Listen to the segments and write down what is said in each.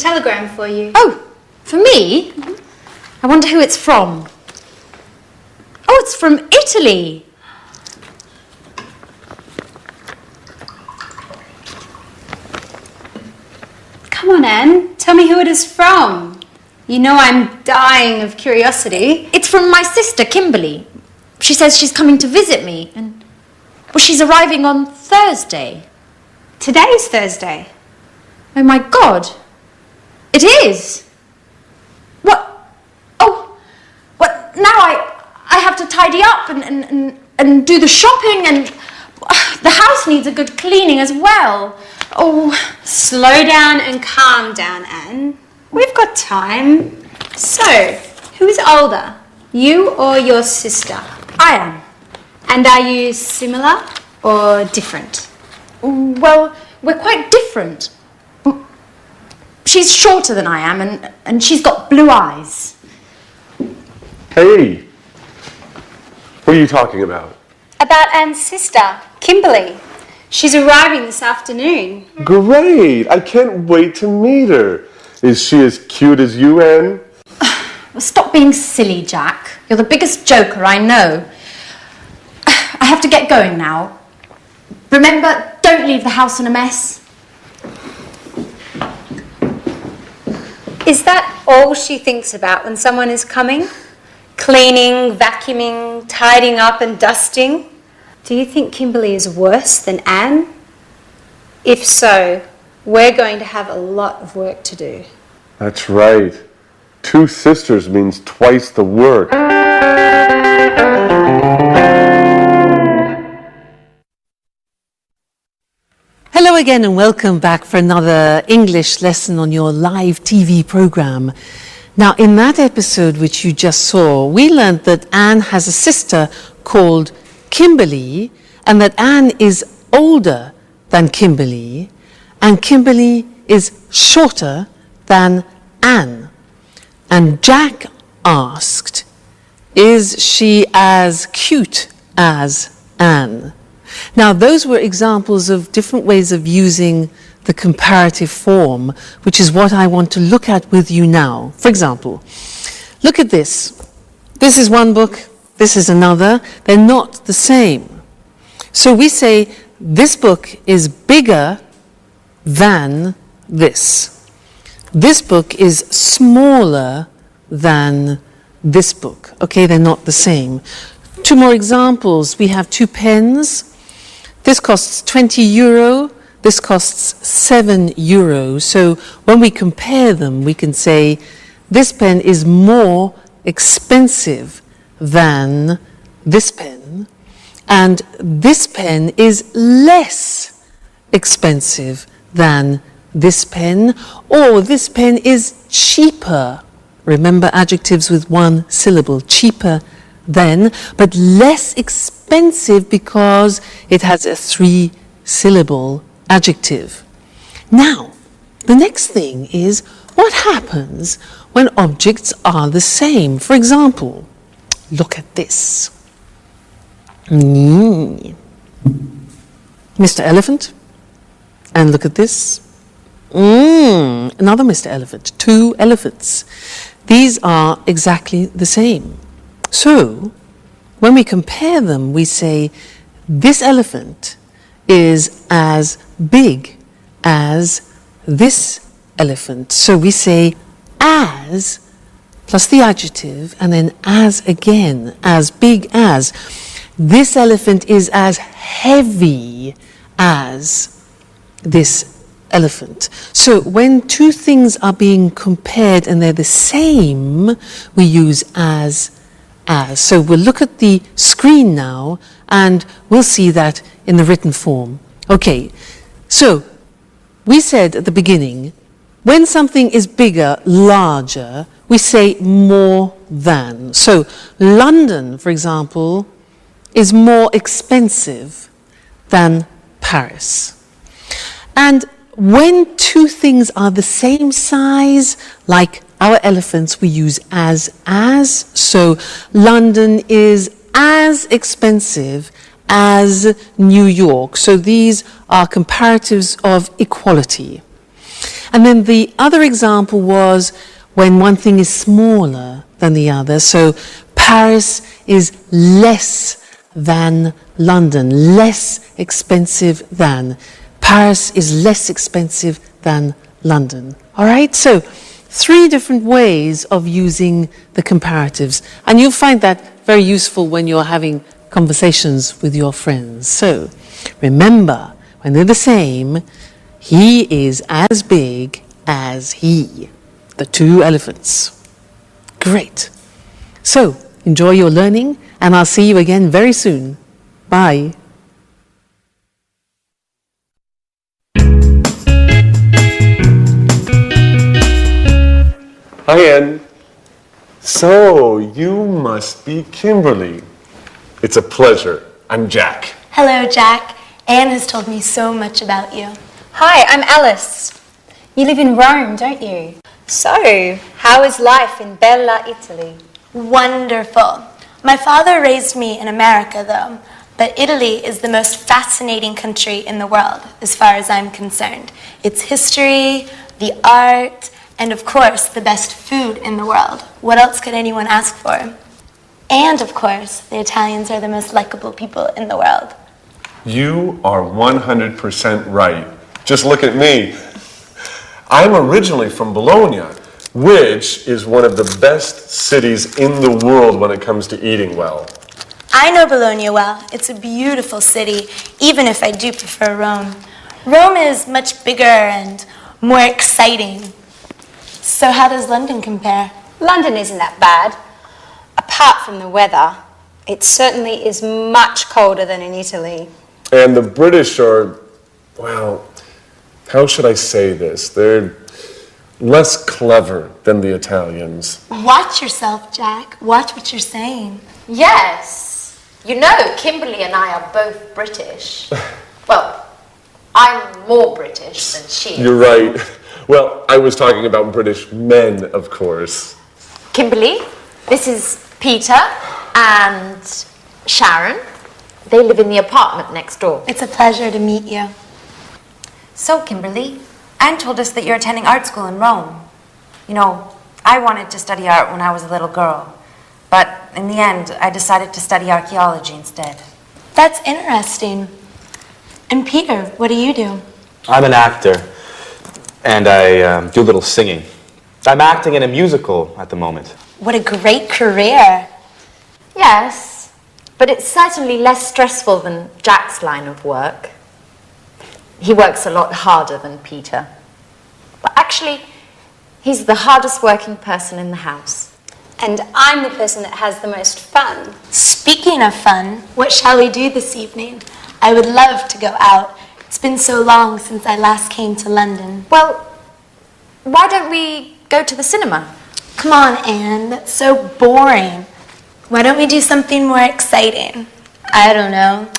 telegram for you. Oh, for me? I wonder who it's from. Oh, it's from Italy. Come on, Anne. Tell me who it is from. You know I'm dying of curiosity. It's from my sister, Kimberly. She says she's coming to visit me, and well, she's arriving on Thursday. Today's Thursday. Oh my God. It is. What? Oh, what? Now I have to tidy up and do the shopping, and the house needs a good cleaning as well. Oh, slow down and calm down, Anne. We've got time. So, who is older, you or your sister? I am. And are you similar or different? Well, we're quite different. She's shorter than I am, and she's got blue eyes. Hey, what are you talking about? About Anne's sister, Kimberly. She's arriving this afternoon. Great, I can't wait to meet her. Is she as cute as you, Anne? Well, stop being silly, Jack. You're the biggest joker I know. I have to get going now. Remember, don't leave the house in a mess. Is that all she thinks about when someone is coming? Cleaning, vacuuming, tidying up and dusting? Do you think Kimberly is worse than Anne? If so, we're going to have a lot of work to do. That's right. 2 sisters means twice the work. Hello again and welcome back for another English lesson on your live TV program. Now, in that episode which you just saw, we learned that Anne has a sister called Kimberly, and that Anne is older than Kimberly, and Kimberly is shorter than Anne. And Jack asked, is she as cute as Anne? Now, those were examples of different ways of using the comparative form, which is what I want to look at with you now. For example, look at this. This is one book, this is another. They're not the same. So we say this book is bigger than this. This book is smaller than this book. Okay, they're not the same. 2 more examples. We have 2 pens. This costs €20. This costs €7. So when we compare them, we can say this pen is more expensive than this pen, and this pen is less expensive than this pen, or this pen is cheaper. Remember adjectives with 1 syllable, cheaper than, but less expensive because it has a 3-syllable adjective. Now, the next thing is what happens when objects are the same. For example, look at this. Mr. Elephant. And look at this. Another Mr. Elephant. 2 elephants. These are exactly the same. So, when we compare them, we say this elephant is as big as this elephant. So we say as plus the adjective, and then as again, as big as. This elephant is as heavy as this elephant. So when 2 things are being compared and they're the same, we use as. So we'll look at the screen now and we'll see that in the written form. Okay, so we said at the beginning, when something is bigger, larger, we say more than. So London, for example, is more expensive than Paris. And when 2 things are the same size, like our elephants, we use as. So London is as expensive as New York. So these are comparatives of equality. And then the other example was when one thing is smaller than the other. So Paris is less than London, less expensive than. Paris is less expensive than London. All right, so 3 different ways of using the comparatives. And you'll find that very useful when you're having conversations with your friends. So remember, when they're the same, he is as big as he. The 2 elephants. Great. So enjoy your learning, and I'll see you again very soon. Bye. Hi, Anne. So, you must be Kimberly. It's a pleasure. I'm Jack. Hello, Jack. Anne has told me so much about you. Hi, I'm Alice. You live in Rome, don't you? So, how is life in Bella, Italy? Wonderful. My father raised me in America, though, but Italy is the most fascinating country in the world, as far as I'm concerned. Its history, the art, and of course, the best food in the world. What else could anyone ask for? And of course, the Italians are the most likable people in the world. You are 100% right. Just look at me. I'm originally from Bologna, which is one of the best cities in the world when it comes to eating well. I know Bologna well. It's a beautiful city, even if I do prefer Rome. Rome is much bigger and more exciting. So how does London compare? London isn't that bad. Apart from the weather, it certainly is much colder than in Italy. And the British are, well, how should I say this? They're less clever than the Italians. Watch yourself, Jack. Watch what you're saying. Yes. You know, Kimberly and I are both British. Well, I'm more British than she is. You're right. Well, I was talking about British men, of course. Kimberly, this is Peter and Sharon. They live in the apartment next door. It's a pleasure to meet you. So, Kimberly, Anne told us that you're attending art school in Rome. You know, I wanted to study art when I was a little girl, but in the end, I decided to study archaeology instead. That's interesting. And Peter, what do you do? I'm an actor, and I do a little singing. I'm acting in a musical at the moment. What a great career. Yes, but it's certainly less stressful than Jack's line of work. He works a lot harder than Peter. But actually, he's the hardest working person in the house. And I'm the person that has the most fun. Speaking of fun, what shall we do this evening? I would love to go out. It's been so long since I last came to London. Well, why don't we go to the cinema? Come on, Anne, that's so boring. Why don't we do something more exciting? I don't know.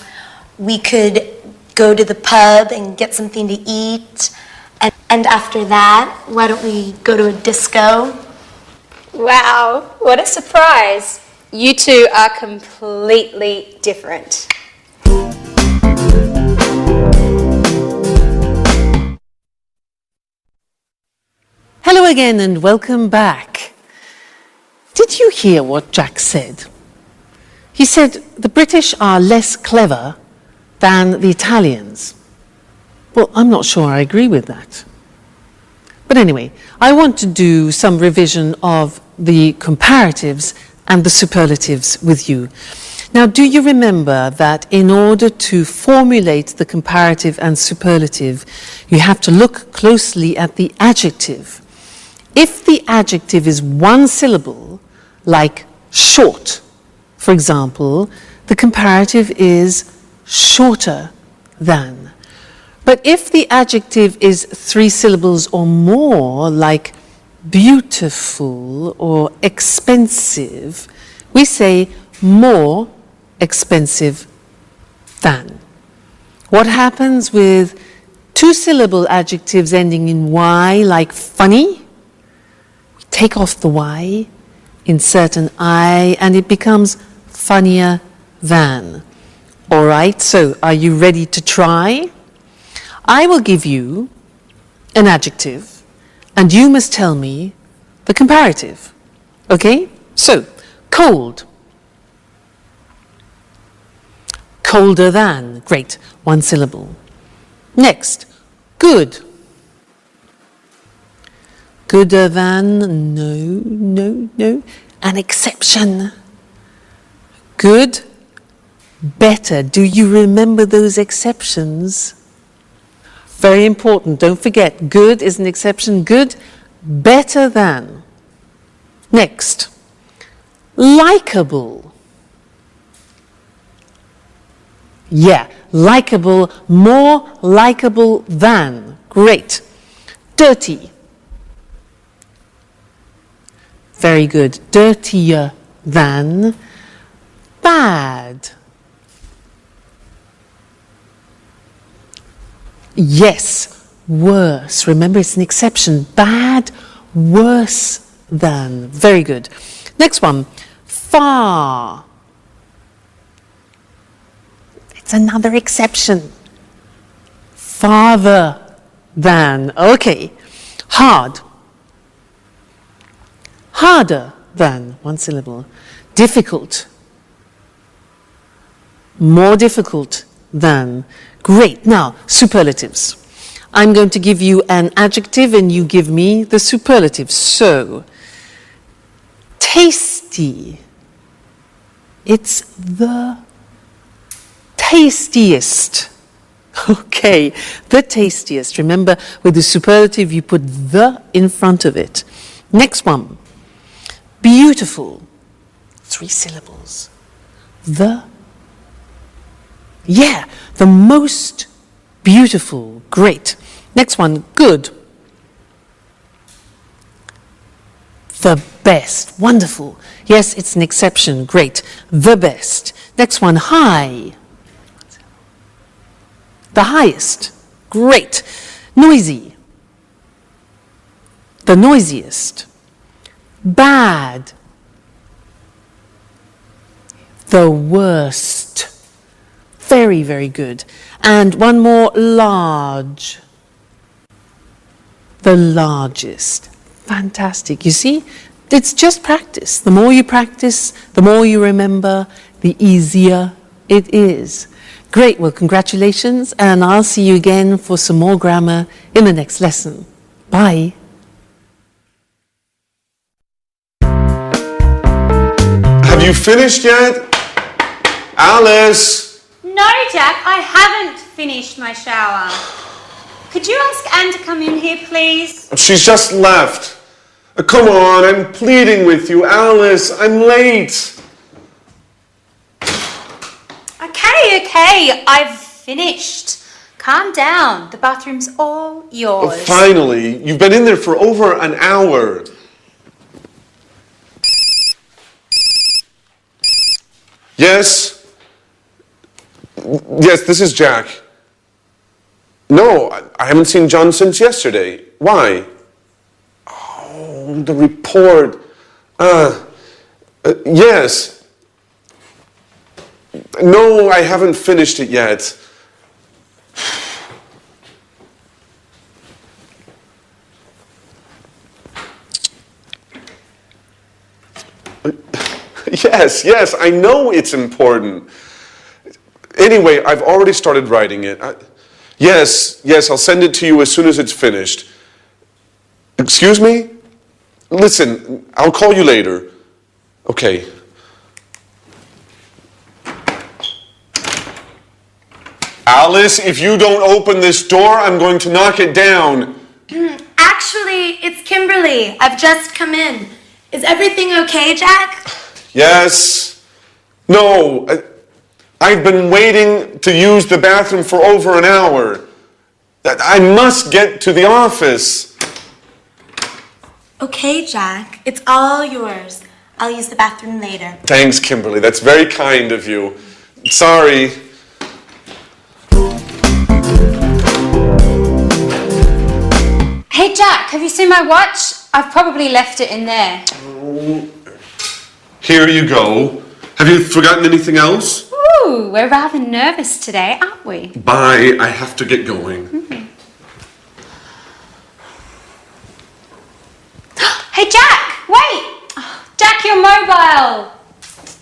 We could go to the pub and get something to eat. And after that, why don't we go to a disco? Wow, what a surprise. You two are completely different. Hello again and welcome back. Did you hear what Jack said? He said the British are less clever than the Italians. Well, I'm not sure I agree with that. But anyway, I want to do some revision of the comparatives and the superlatives with you. Now, do you remember that in order to formulate the comparative and superlative, you have to look closely at the adjective? If the adjective is one syllable, like short, for example, the comparative is shorter than. But if the adjective is 3 syllables or more, like beautiful or expensive, we say more expensive than. What happens with 2-syllable adjectives ending in Y, like funny? We take off the Y, insert an I, and it becomes funnier than. All right, so are you ready to try? I will give you an adjective, And you must tell me the comparative. Okay? So, cold. Colder than. Great. One syllable. Next, good. Gooder than. No. An exception. Good. Better. Do you remember those exceptions? Very important. Don't forget, good is an exception. Good, better than. Next, likable. Yeah, likable, more likable than. Great. Dirty. Very good. Dirtier than. Bad. Yes, worse. Remember, it's an exception. Bad, worse than. Very good. Next one. Far. It's another exception. Farther than. Okay. Hard. Harder than. One syllable. Difficult. More difficult than. Great. Now, superlatives. I'm going to give you an adjective and you give me the superlative. So, tasty. It's the tastiest. Okay, the tastiest. Remember, with the superlative, you put the in front of it. Next one. Beautiful. 3 syllables. Yeah, the most beautiful. Great. Next one, good. The best. Wonderful. Yes, it's an exception. Great. The best. Next one, high. The highest. Great. Noisy. The noisiest. Bad. The worst. Very, very good. And one more, large. The largest. Fantastic. You see, it's just practice. The more you practice, the more you remember, the easier it is. Great. Well, congratulations. And I'll see you again for some more grammar in the next lesson. Bye. Have you finished yet? Alice! No, Jack, I haven't finished my shower. Could you ask Anne to come in here, please? She's just left. Come on, I'm pleading with you. Alice, I'm late. Okay, I've finished. Calm down. The bathroom's all yours. Oh, finally, you've been in there for over an hour. Yes? Yes, this is Jack. No, I haven't seen John since yesterday. Why? Oh, the report. Yes. No, I haven't finished it yet. Yes, I know it's important. Anyway, I've already started writing it. Yes, I'll send it to you as soon as it's finished. Excuse me? Listen, I'll call you later. Okay. Alice, if you don't open this door, I'm going to knock it down. Actually, it's Kimberly. I've just come in. Is everything okay, Jack? Yes. No. I've been waiting to use the bathroom for over an hour. I must get to the office. Okay, Jack. It's all yours. I'll use the bathroom later. Thanks, Kimberly. That's very kind of you. Sorry. Hey, Jack, have you seen my watch? I've probably left it in there. Here you go. Have you forgotten anything else? Ooh, we're rather nervous today, aren't we? Bye. I have to get going. Hey, Jack, wait! Jack, your mobile!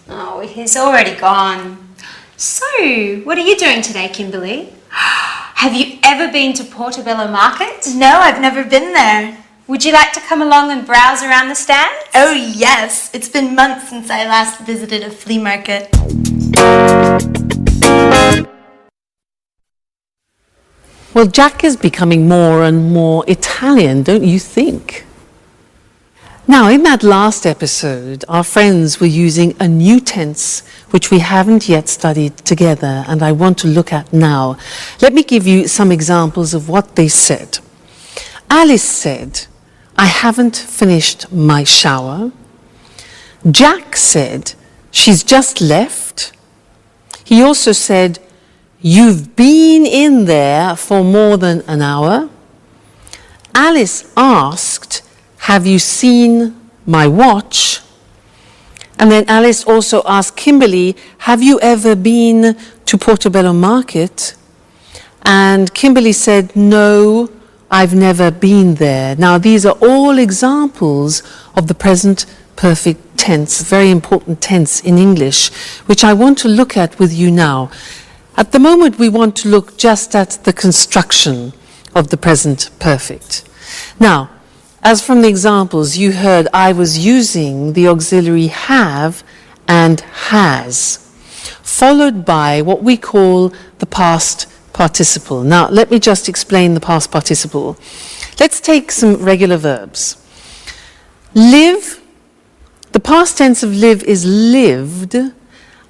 Oh, he's already gone. So, what are you doing today, Kimberly? Have you ever been to Portobello Market? No, I've never been there. Would you like to come along and browse around the stands? Oh yes, it's been months since I last visited a flea market. Well, Jack is becoming more and more Italian, don't you think? Now, in that last episode, our friends were using a new tense which we haven't yet studied together, and I want to look at now. Let me give you some examples of what they said. Alice said, I haven't finished my shower. Jack said, she's just left. He also said, you've been in there for more than an hour. Alice asked, have you seen my watch? And then Alice also asked Kimberly, have you ever been to Portobello Market? And Kimberly said, no, I've never been there. Now, these are all examples of the present perfect tense, very important tense in English, which I want to look at with you now. At the moment, we want to look just at the construction of the present perfect. Now, as from the examples you heard, I was using the auxiliary have and has, followed by what we call the past participle. Now, let me just explain the past participle. Let's take some regular verbs. Live, the past tense of live is lived,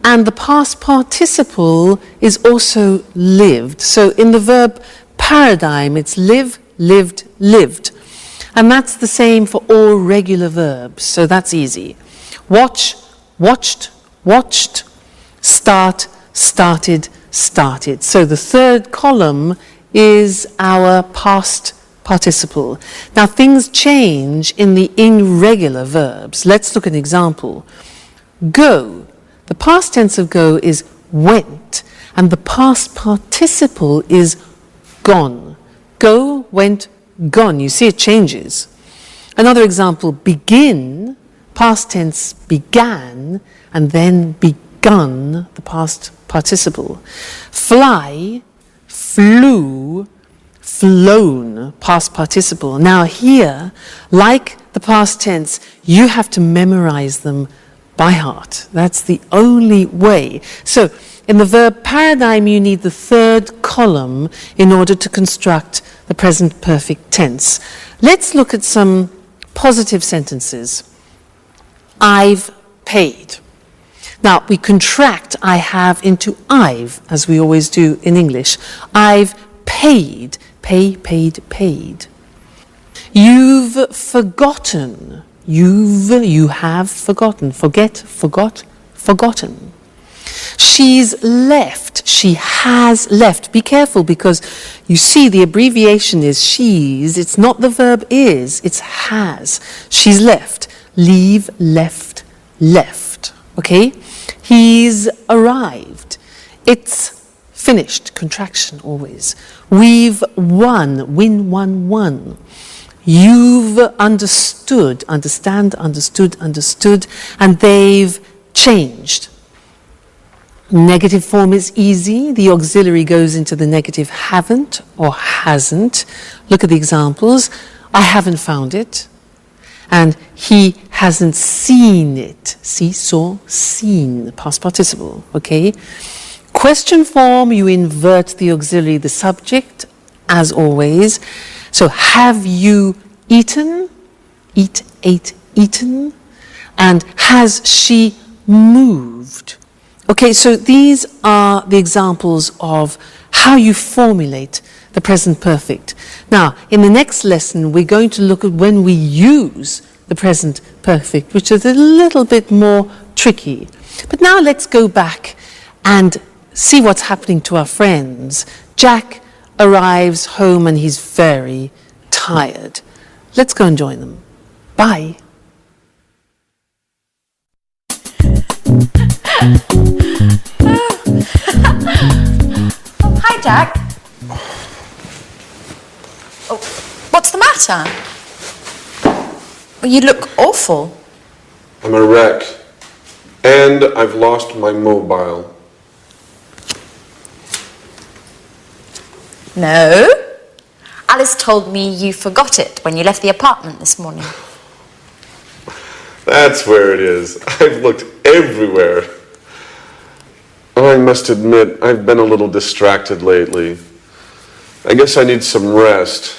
and the past participle is also lived. So in the verb paradigm, it's live, lived, lived. And that's the same for all regular verbs, so that's easy. Watch, watched, watched. Start, started, started. So the third column is our past participle. Now things change in the irregular verbs. Let's look at an example. Go. The past tense of go is went, and the past participle is gone. Go, went, gone. You see it changes. Another example, begin, past tense began, and then begun, the past participle. Fly, flew, flown, past participle. Now here, like the past tense, you have to memorize them by heart. That's the only way. So in the verb paradigm, you need the third column in order to construct the present perfect tense. Let's look at some positive sentences. I've paid. Now, we contract I have into I've, as we always do in English. I've paid. Pay, paid, paid. You've forgotten. You have forgotten. Forget, forgot, forgotten. She's left. She has left. Be careful, because you see the abbreviation is she's. It's not the verb is, it's has. She's left. Leave, left, left. Okay? He's arrived. It's finished. Contraction always. We've won. Win, won, won. You've understood. Understand, understood, understood. And they've changed. Negative form is easy. The auxiliary goes into the negative haven't or hasn't. Look at the examples. I haven't found it. And he hasn't seen it. See, saw, seen, past participle, okay? Question form, you invert the auxiliary, the subject, as always. So, have you eaten? Eat, ate, eaten. And has she moved? Okay, so these are the examples of how you formulate the present perfect. Now, in the next lesson, we're going to look at when we use the present perfect, which is a little bit more tricky. But now let's go back and see what's happening to our friends. Jack arrives home and he's very tired. Let's go and join them. Bye. Oh, hi, Jack. Oh, what's the matter? You look awful. I'm a wreck. And I've lost my mobile. No. Alice told me you forgot it when you left the apartment this morning. That's where it is. I've looked everywhere. Oh, I must admit, I've been a little distracted lately. I guess I need some rest.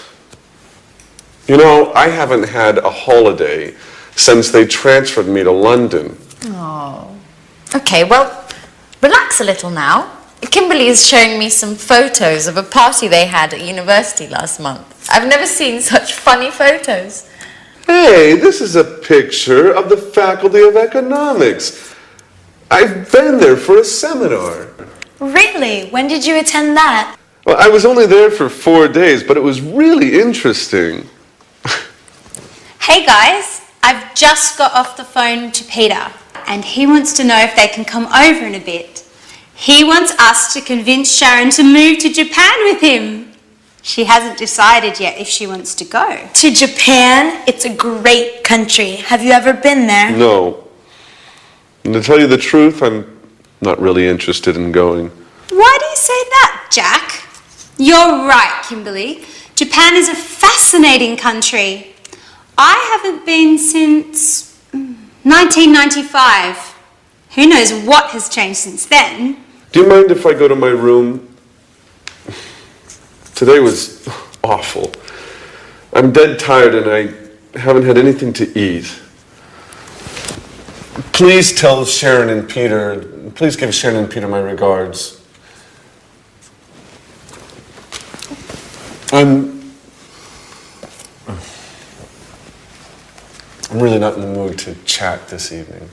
You know, I haven't had a holiday since they transferred me to London. Oh. Okay, well, relax a little now. Kimberly is showing me some photos of a party they had at university last month. I've never seen such funny photos. Hey, this is a picture of the Faculty of Economics. I've been there for a seminar. Really? When did you attend that? Well, I was only there for 4 days, but it was really interesting. Hey guys, I've just got off the phone to Peter and he wants to know if they can come over in a bit. He wants us to convince Sharon to move to Japan with him. She hasn't decided yet if she wants to go. To Japan? It's a great country. Have you ever been there? No. And to tell you the truth, I'm not really interested in going. Why do you say that, Jack? You're right, Kimberly. Japan is a fascinating country. I haven't been since 1995. Who knows what has changed since then? Do you mind if I go to my room? Today was awful. I'm dead tired and I haven't had anything to eat. Please tell Sharon and Peter, please give Sharon and Peter my regards. I'm really not in the mood to chat this evening.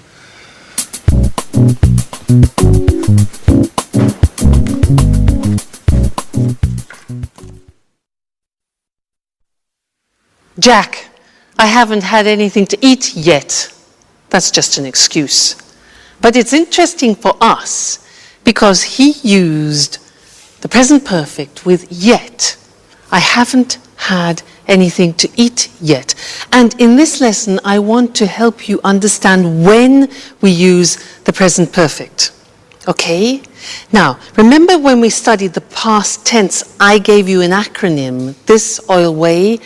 Jack, I haven't had anything to eat yet. That's just an excuse. But it's interesting for us because he used the present perfect with yet. I haven't had anything to eat yet. And in this lesson, I want to help you understand when we use the present perfect. Okay? Now, remember when we studied the past tense, I gave you an acronym, this, oil, way,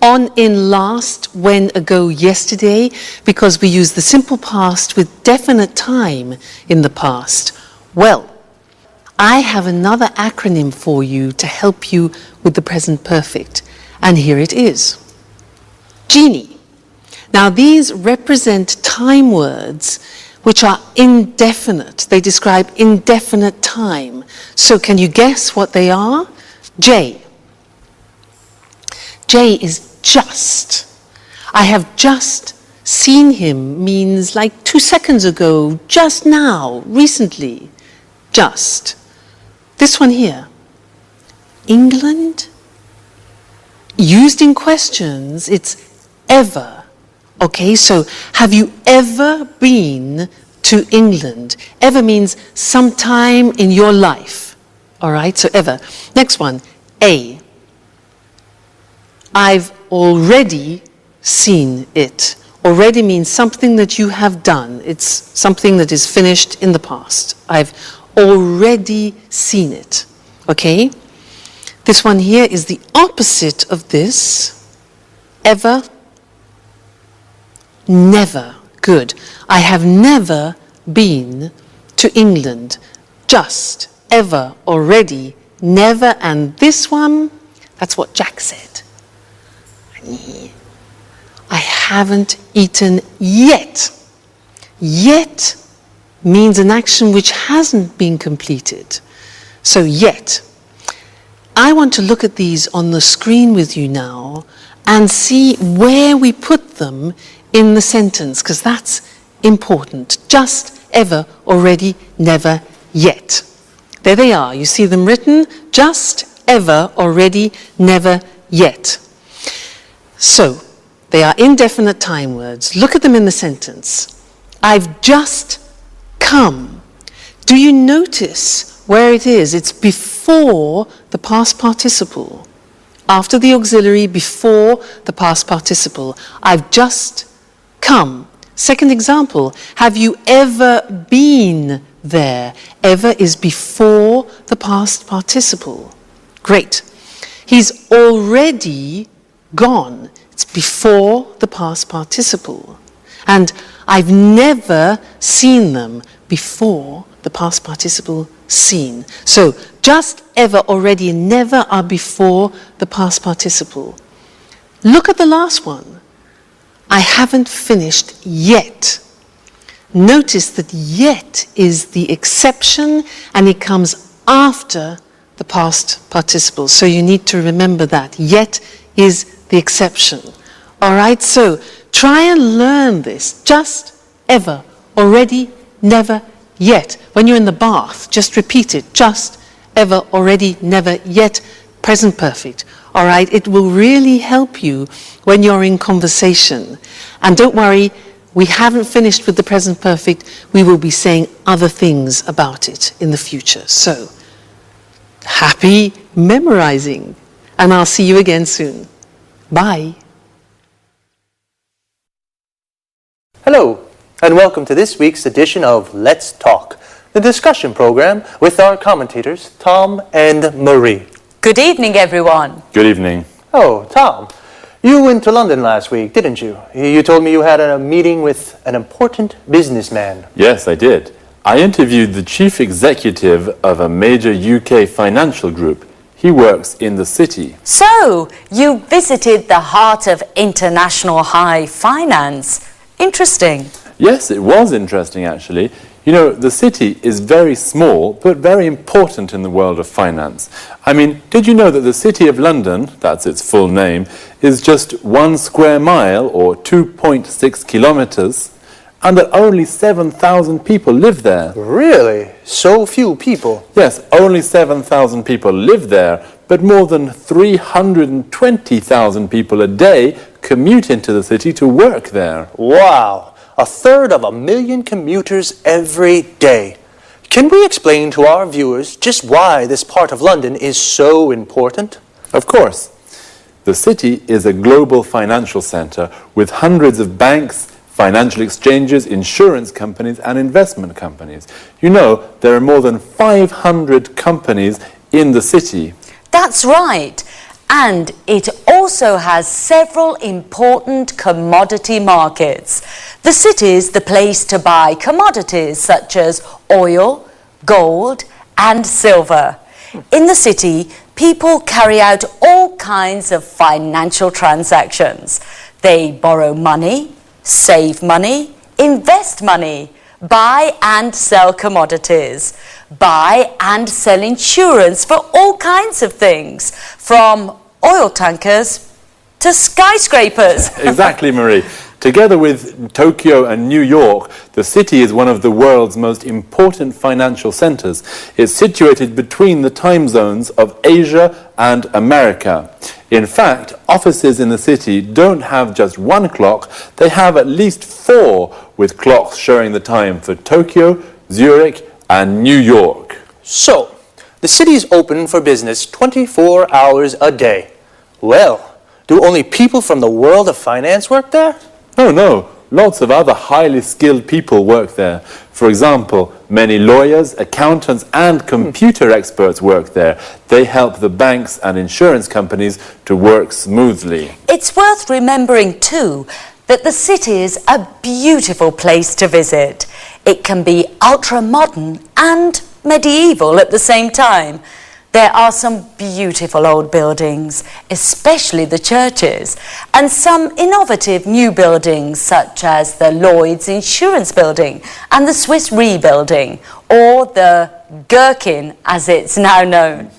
on, in, last, when, ago, yesterday, because we use the simple past with definite time in the past. Well, I have another acronym for you to help you with the present perfect, and here it is. Genie. Now these represent time words which are indefinite. They describe indefinite time. So can you guess what they are? J. J is just. I have just seen him means like 2 seconds ago, just now, recently. Just. This one here. England. Used in questions, it's ever. Okay, so have you ever been to England? Ever means sometime in your life. All right, so ever. Next one, A. I've already seen it. Already means something that you have done. It's something that is finished in the past. I've already seen it. Okay? This one here is the opposite of this. Ever. Never. Good. I have never been to England. Just. Ever. Already. Never. And this one, that's what Jack said. I haven't eaten yet. Yet means an action which hasn't been completed. So yet. I want to look at these on the screen with you now and see where we put them in the sentence, because that's important. Just, ever, already, never, yet. There they are. You see them written. Just, ever, already, never, yet. So, they are indefinite time words. Look at them in the sentence. I've just come. Do you notice where it is? It's before the past participle. after the auxiliary, before the past participle. I've just come. Second example, have you ever been there? Ever is before the past participle. Great. He's already gone. It's before the past participle. And I've never seen them before the past participle seen. So just, ever, already, and never are before the past participle. Look at the last one. I haven't finished yet. Notice that yet is the exception and it comes after the past participle. So you need to remember that. Yet is the exception. All right, so try and learn this. Just, ever, already, never, yet. When you're in the bath, just repeat it. Just, ever, already, never, yet, present perfect. All right, it will really help you when you're in conversation. And don't worry, we haven't finished with the present perfect. We will be saying other things about it in the future. So, happy memorizing. And I'll see you again soon. Bye. Hello, and welcome to this week's edition of Let's Talk, the discussion program with our commentators, Tom and Marie. Good evening, everyone. Good evening. Oh, Tom, you went to London last week, didn't you? You told me you had a meeting with an important businessman. Yes, I did. I interviewed the chief executive of a major UK financial group. He works in the city. So, you visited the heart of international high finance. Interesting. Yes, it was interesting, actually. You know, the city is very small, but very important in the world of finance. I mean, did you know that the City of London, that's its full name, is just 1 square mile, or 2.6 kilometers, and that only 7,000 people live there? Really? So few people? Yes, only 7,000 people live there, but more than 320,000 people a day commute into the city to work there. Wow! 1/3 commuters every day. Can we explain to our viewers just why this part of London is so important? Of course. The city is a global financial centre with hundreds of banks, financial exchanges, insurance companies and investment companies. You know, there are more than 500 companies in the city. That's right. And it also has several important commodity markets. The city is the place to buy commodities such as oil, gold, and silver. In the city, people carry out all kinds of financial transactions. They borrow money, save money, invest money, buy and sell commodities, buy and sell insurance for all kinds of things, from oil tankers to skyscrapers. Exactly, Marie. Together with Tokyo and New York, the city is one of the world's most important financial centers. It's situated between the time zones of Asia and America. In fact, offices in the city don't have just one clock, they have at least 4 with clocks showing the time for Tokyo, Zurich, and New York. So, the city is open for business 24 hours a day. Well, do only people from the world of finance work there? Oh no, lots of other highly skilled people work there. For example, many lawyers, accountants and computer experts work there. They help the banks and insurance companies to work smoothly. It's worth remembering too that the city is a beautiful place to visit. It can be ultra-modern and medieval at the same time. There are some beautiful old buildings, especially the churches, and some innovative new buildings such as the Lloyd's Insurance Building and the Swiss Re Building, or the Gherkin as it's now known.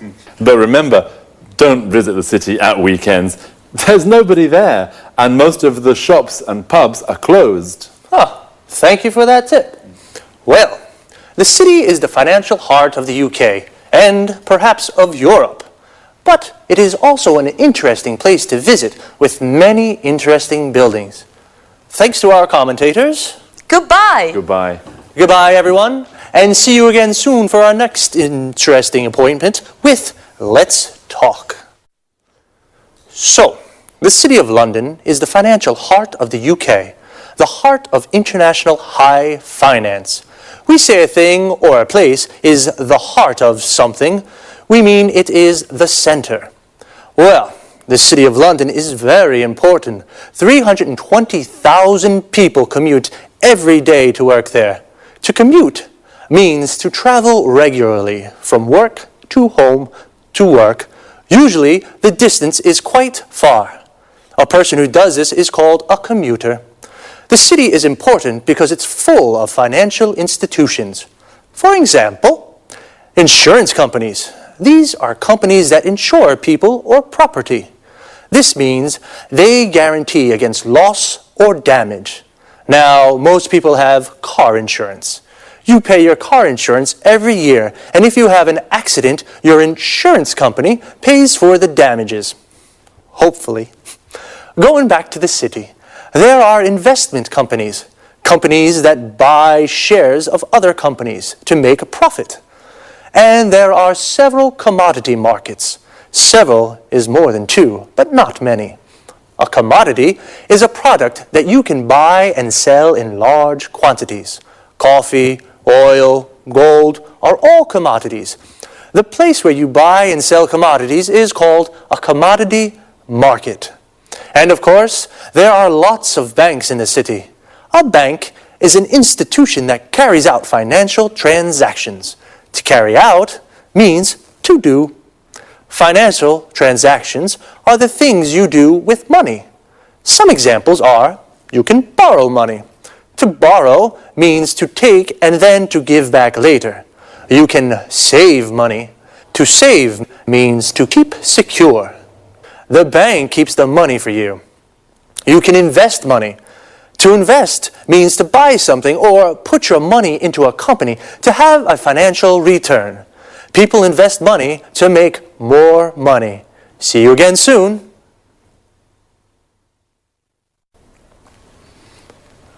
But remember, don't visit the city at weekends. There's nobody there, and most of the shops and pubs are closed. Oh, thank you for that tip. Well, the city is the financial heart of the UK, and perhaps of Europe. But it is also an interesting place to visit with many interesting buildings. Thanks to our commentators. Goodbye. Goodbye. Goodbye, everyone, and see you again soon for our next interesting appointment with Let's Talk. So, the City of London is the financial heart of the UK, the heart of international high finance. We say a thing or a place is the heart of something, we mean it is the center. Well, the City of London is very important. 320,000 people commute every day to work there. To commute means to travel regularly from work to home to work. Usually, the distance is quite far. A person who does this is called a commuter. The city is important because it's full of financial institutions. For example, insurance companies. These are companies that insure people or property. This means they guarantee against loss or damage. Now, most people have car insurance. You pay your car insurance every year, and if you have an accident, your insurance company pays for the damages. Hopefully. Going back to the city, there are investment companies, companies that buy shares of other companies to make a profit. And there are several commodity markets. Several is more than two, but not many. A commodity is a product that you can buy and sell in large quantities. Coffee, oil, gold are all commodities. The place where you buy and sell commodities is called a commodity market. And of course, there are lots of banks in the city. A bank is an institution that carries out financial transactions. To carry out means to do. Financial transactions are the things you do with money. Some examples are, you can borrow money. To borrow means to take and then to give back later. You can save money. To save means to keep secure. The bank keeps the money for you. You can invest money. To invest means to buy something or put your money into a company to have a financial return. People invest money to make more money. See you again soon.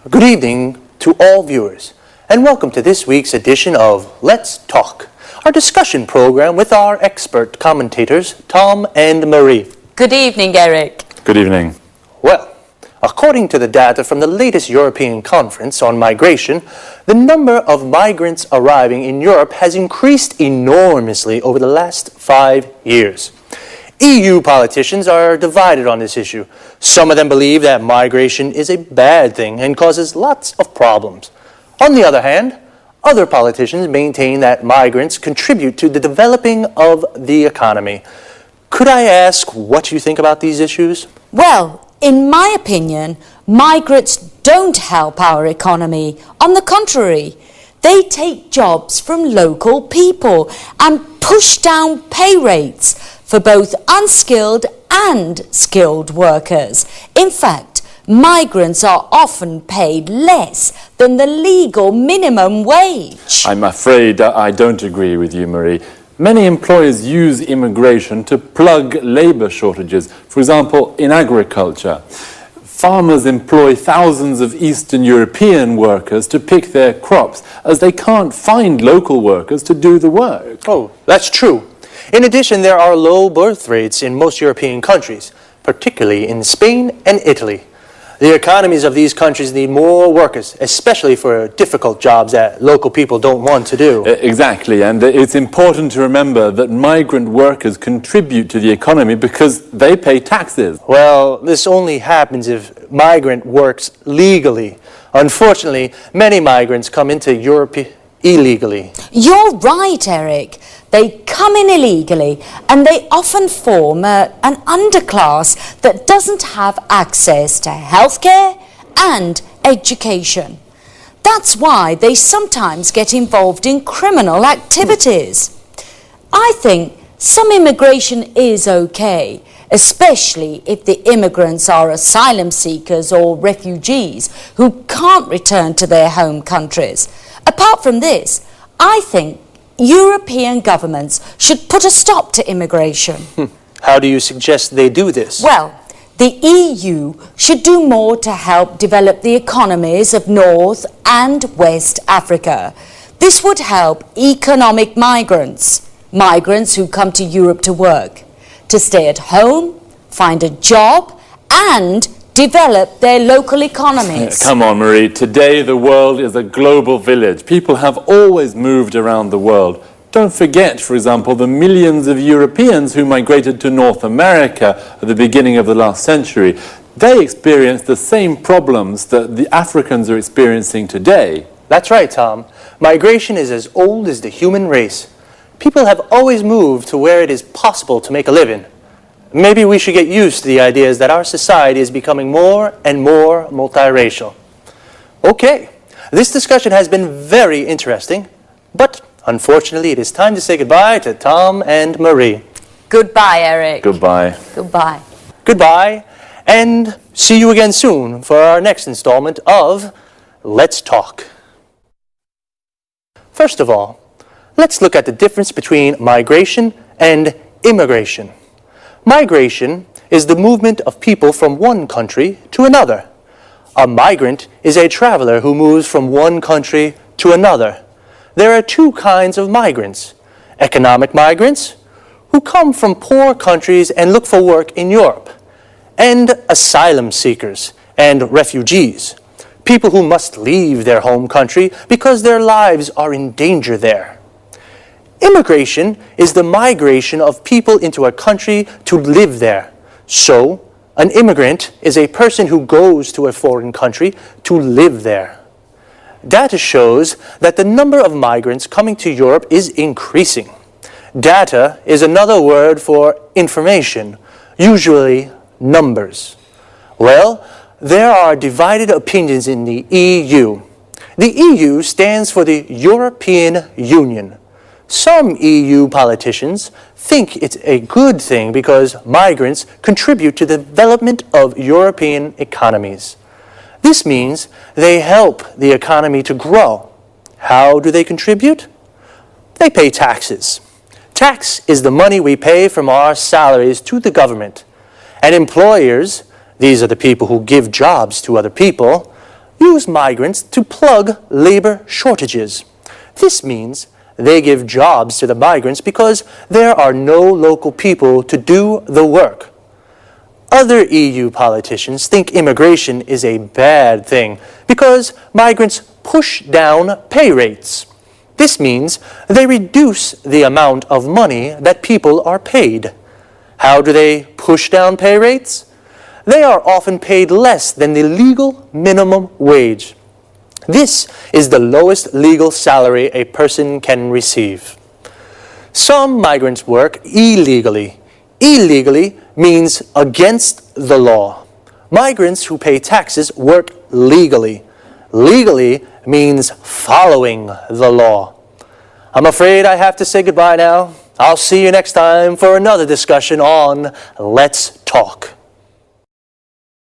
Good evening to all viewers, and welcome to this week's edition of Let's Talk, our discussion program with our expert commentators, Tom and Marie. Good evening, Eric. Good evening. Well, according to the data from the latest European Conference on Migration, the number of migrants arriving in Europe has increased enormously over the last 5 years. EU politicians are divided on this issue. Some of them believe that migration is a bad thing and causes lots of problems. On the other hand, other politicians maintain that migrants contribute to the developing of the economy. Could I ask what you think about these issues? Well, in my opinion, migrants don't help our economy. On the contrary, they take jobs from local people and push down pay rates for both unskilled and skilled workers. In fact, migrants are often paid less than the legal minimum wage. I'm afraid I don't agree with you, Marie. Many employers use immigration to plug labour shortages, for example, in agriculture. Farmers employ thousands of Eastern European workers to pick their crops, as they can't find local workers to do the work. Oh, that's true. In addition, there are low birth rates in most European countries, particularly in Spain and Italy. The economies of these countries need more workers, especially for difficult jobs that local people don't want to do. Exactly, and it's important to remember that migrant workers contribute to the economy because they pay taxes. Well, this only happens if migrant works legally. Unfortunately, many migrants come into Europe illegally. You're right, Eric. They come in illegally and they often form an underclass that doesn't have access to healthcare and education. That's why they sometimes get involved in criminal activities. I think some immigration is okay, especially if the immigrants are asylum seekers or refugees who can't return to their home countries. Apart from this, I think European governments should put a stop to immigration. How do you suggest they do this? Well, the EU should do more to help develop the economies of North and West Africa. This would help economic migrants who come to Europe to work, to stay at home find a job, and develop their local economies. Come on, Marie. Today the world is a global village. People have always moved around the world. Don't forget, for example, the millions of Europeans who migrated to North America at the beginning of the last century. They experienced the same problems that the Africans are experiencing today. That's right, Tom. Migration is as old as the human race. People have always moved to where it is possible to make a living. Maybe we should get used to the ideas that our society is becoming more and more multiracial. Okay, this discussion has been very interesting, but unfortunately it is time to say goodbye to Tom and Marie. Goodbye, Eric. Goodbye. Goodbye. Goodbye, and see you again soon for our next installment of Let's Talk. First of all, let's look at the difference between migration and immigration. Migration is the movement of people from one country to another. A migrant is a traveler who moves from one country to another. There are two kinds of migrants: economic migrants, who come from poor countries and look for work in Europe, and asylum seekers and refugees, people who must leave their home country because their lives are in danger there. Immigration is the migration of people into a country to live there. So, an immigrant is a person who goes to a foreign country to live there. Data shows that the number of migrants coming to Europe is increasing. Data is another word for information, usually numbers. Well, there are divided opinions in the EU. The EU stands for the European Union. Some EU politicians think it's a good thing because migrants contribute to the development of European economies. This means they help the economy to grow. How do they contribute? They pay taxes. Tax is the money we pay from our salaries to the government. And employers, these are the people who give jobs to other people, use migrants to plug labor shortages. This means they give jobs to the migrants because there are no local people to do the work. Other EU politicians think immigration is a bad thing because migrants push down pay rates. This means they reduce the amount of money that people are paid. How do they push down pay rates? They are often paid less than the legal minimum wage. This is the lowest legal salary a person can receive. Some migrants work illegally. Illegally means against the law. Migrants who pay taxes work legally. Legally means following the law. I'm afraid I have to say goodbye now. I'll see you next time for another discussion on Let's Talk.